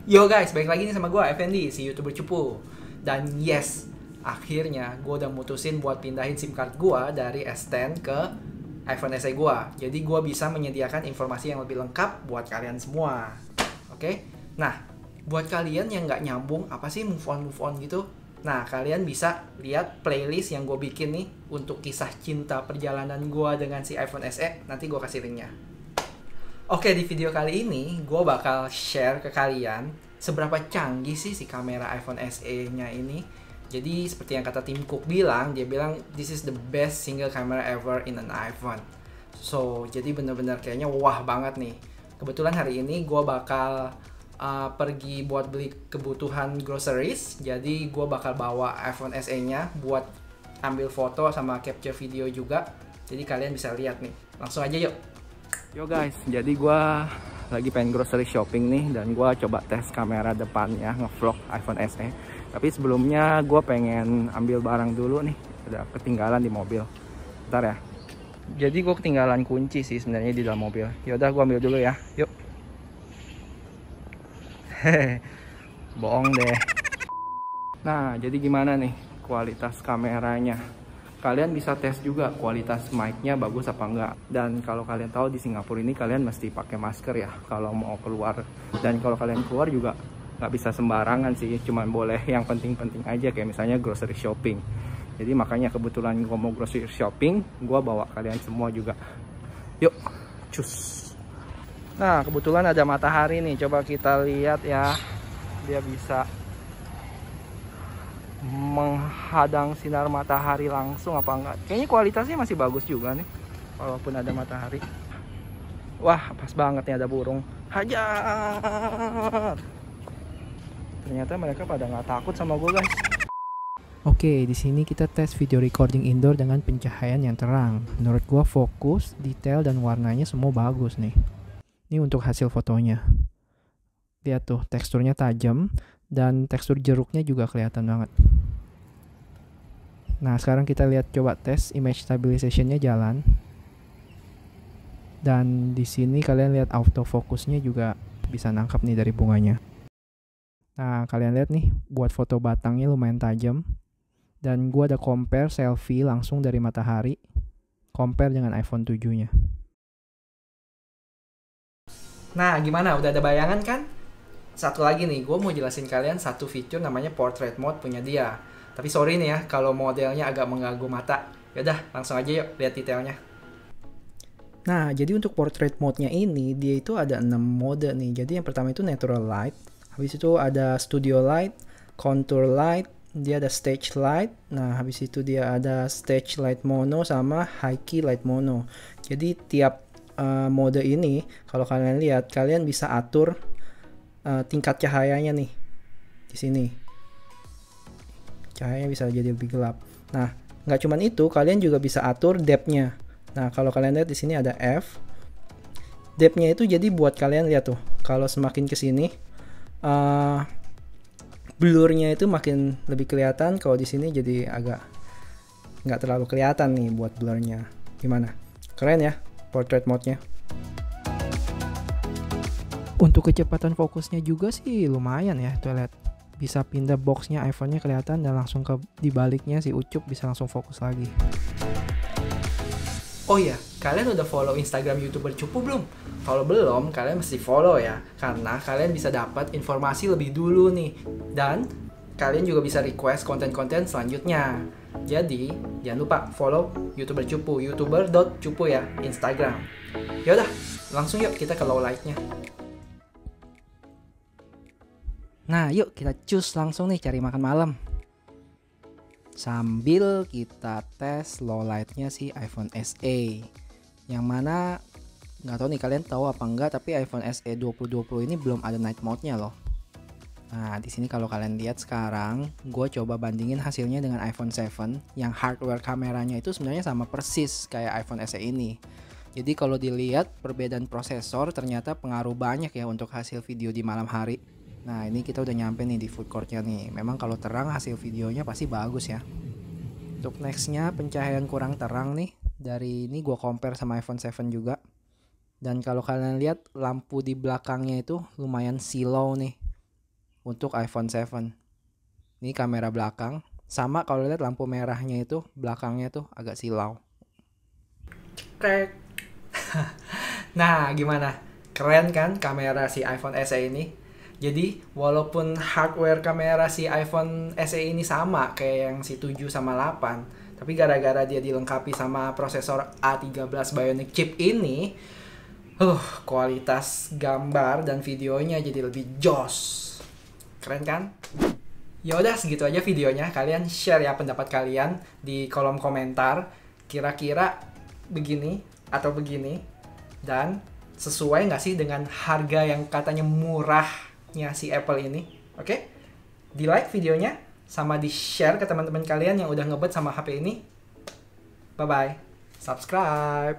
Yo guys, balik lagi nih sama gue, Effendi, si YouTuber cupu. Dan yes, akhirnya gue udah mutusin buat pindahin SIM card gue dari S10 ke iPhone SE gue. Jadi gue bisa menyediakan informasi yang lebih lengkap buat kalian semua. Oke? Nah, buat kalian yang nggak nyambung, apa sih move on gitu? Nah, kalian bisa lihat playlist yang gue bikin nih untuk kisah cinta perjalanan gue dengan si iPhone SE. Nanti gue kasih linknya. Oke, di video kali ini gue bakal share ke kalian seberapa canggih sih si kamera iPhone SE-nya ini. Jadi seperti yang kata Tim Cook bilang, dia bilang this is the best single camera ever in an iPhone. So, jadi bener-bener kayaknya wah banget nih. Kebetulan hari ini gue bakal pergi buat beli kebutuhan groceries. Jadi gue bakal bawa iPhone SE-nya buat ambil foto sama capture video juga. Jadi kalian bisa lihat nih. Langsung aja yuk. Yo guys, jadi gue lagi pengen grocery shopping nih dan gue coba tes kamera depannya ngevlog iPhone SE. Tapi sebelumnya gue pengen ambil barang dulu nih, ada ketinggalan di mobil. Bentar ya. Jadi gue ketinggalan kunci sih sebenarnya di dalam mobil. Yaudah gue ambil dulu ya, yuk. Hehe, bohong deh. Nah, jadi gimana nih kualitas kameranya? Kalian bisa tes juga kualitas mic-nya bagus apa enggak. Dan kalau kalian tahu di Singapura ini kalian mesti pakai masker ya kalau mau keluar. Dan kalau kalian keluar juga nggak bisa sembarangan sih, cuman boleh yang penting-penting aja kayak misalnya grocery shopping. Jadi makanya kebetulan gue mau grocery shopping, gue bawa kalian semua juga. Yuk, cus. Nah, kebetulan ada matahari nih, coba kita lihat ya. Dia bisa menghadang sinar matahari langsung apa enggak. Kayaknya kualitasnya masih bagus juga nih walaupun ada matahari. Wah, pas banget nih ada burung. Hajar. Ternyata mereka pada nggak takut sama gue guys. Oke, di sini kita tes video recording indoor dengan pencahayaan yang terang. Menurut gua fokus, detail dan warnanya semua bagus nih. Ini untuk hasil fotonya. Lihat tuh, teksturnya tajam dan tekstur jeruknya juga kelihatan banget. Nah, sekarang kita lihat coba tes image stabilization-nya jalan. Dan di sini kalian lihat autofocusnya juga bisa nangkap nih dari bunganya. Nah, kalian lihat nih, buat foto batangnya lumayan tajam. Dan gua ada compare selfie langsung dari matahari, compare dengan iPhone 7-nya. Nah, gimana? Udah ada bayangan kan? Satu lagi nih, gue mau jelasin kalian satu fitur namanya Portrait Mode punya dia. Tapi sorry nih ya, kalau modelnya agak mengganggu mata. Yaudah, langsung aja yuk lihat detailnya. Nah, jadi untuk Portrait Mode-nya ini, dia itu ada 6 mode nih. Jadi yang pertama itu Natural Light, habis itu ada Studio Light, Contour Light, dia ada Stage Light. Nah, habis itu dia ada Stage Light Mono sama High Key Light Mono. Jadi tiap mode ini, kalau kalian lihat, kalian bisa atur tingkat cahayanya nih di sini. Cahayanya bisa jadi lebih gelap. Nah, nggak cuman itu, kalian juga bisa atur depth-nya. Nah, kalau kalian lihat di sini ada F. Depth-nya itu jadi buat kalian lihat tuh, kalau semakin ke sini blur-nya itu makin lebih kelihatan. Kalau di sini jadi agak nggak terlalu kelihatan nih buat blur-nya. Gimana? Keren ya portrait mode-nya. Untuk kecepatan fokusnya juga sih lumayan ya, tuh lihat. Bisa pindah boxnya iPhone-nya kelihatan dan langsung ke dibaliknya si Ucup bisa langsung fokus lagi. Oh iya, kalian udah follow Instagram YouTuber cupu belum? Kalau belum, kalian mesti follow ya, karena kalian bisa dapat informasi lebih dulu nih. Dan kalian juga bisa request konten-konten selanjutnya. Jadi, jangan lupa follow YouTuber cupu, youtuber.cupu ya, Instagram. Yaudah, langsung yuk kita ke low light-nya. Nah, yuk kita cus langsung nih cari makan malam. Sambil kita tes low light-nya si iPhone SE. Yang mana nggak tahu nih kalian tahu apa enggak, tapi iPhone SE 2020 ini belum ada night mode-nya loh. Nah, di sini kalau kalian lihat sekarang, gue coba bandingin hasilnya dengan iPhone 7 yang hardware kameranya itu sebenarnya sama persis kayak iPhone SE ini. Jadi kalau dilihat perbedaan prosesor ternyata pengaruh banyak ya untuk hasil video di malam hari. Nah, ini kita udah nyampe nih di food court-nya nih. Memang kalau terang hasil videonya pasti bagus ya. Untuk nextnya pencahayaan kurang terang nih. Dari ini gue compare sama iPhone 7 juga. Dan kalau kalian lihat lampu di belakangnya itu lumayan silau nih. untuk iPhone 7. Ini kamera belakang. Sama kalau lihat lampu merahnya itu belakangnya tuh agak silau. Krek. Nah, gimana? Keren kan kamera si iPhone SE ini? Jadi, walaupun hardware kamera si iPhone SE ini sama kayak yang si 7 sama 8, tapi gara-gara dia dilengkapi sama prosesor A13 Bionic chip ini, kualitas gambar dan videonya jadi lebih joss. Keren kan? Yaudah, segitu aja videonya. Kalian share ya pendapat kalian di kolom komentar. Kira-kira begini atau begini, dan sesuai nggak sih dengan harga yang katanya murahnya si Apple ini? Oke? Di like videonya, sama di share ke teman-teman kalian yang udah ngebet sama HP ini. Bye-bye. Subscribe.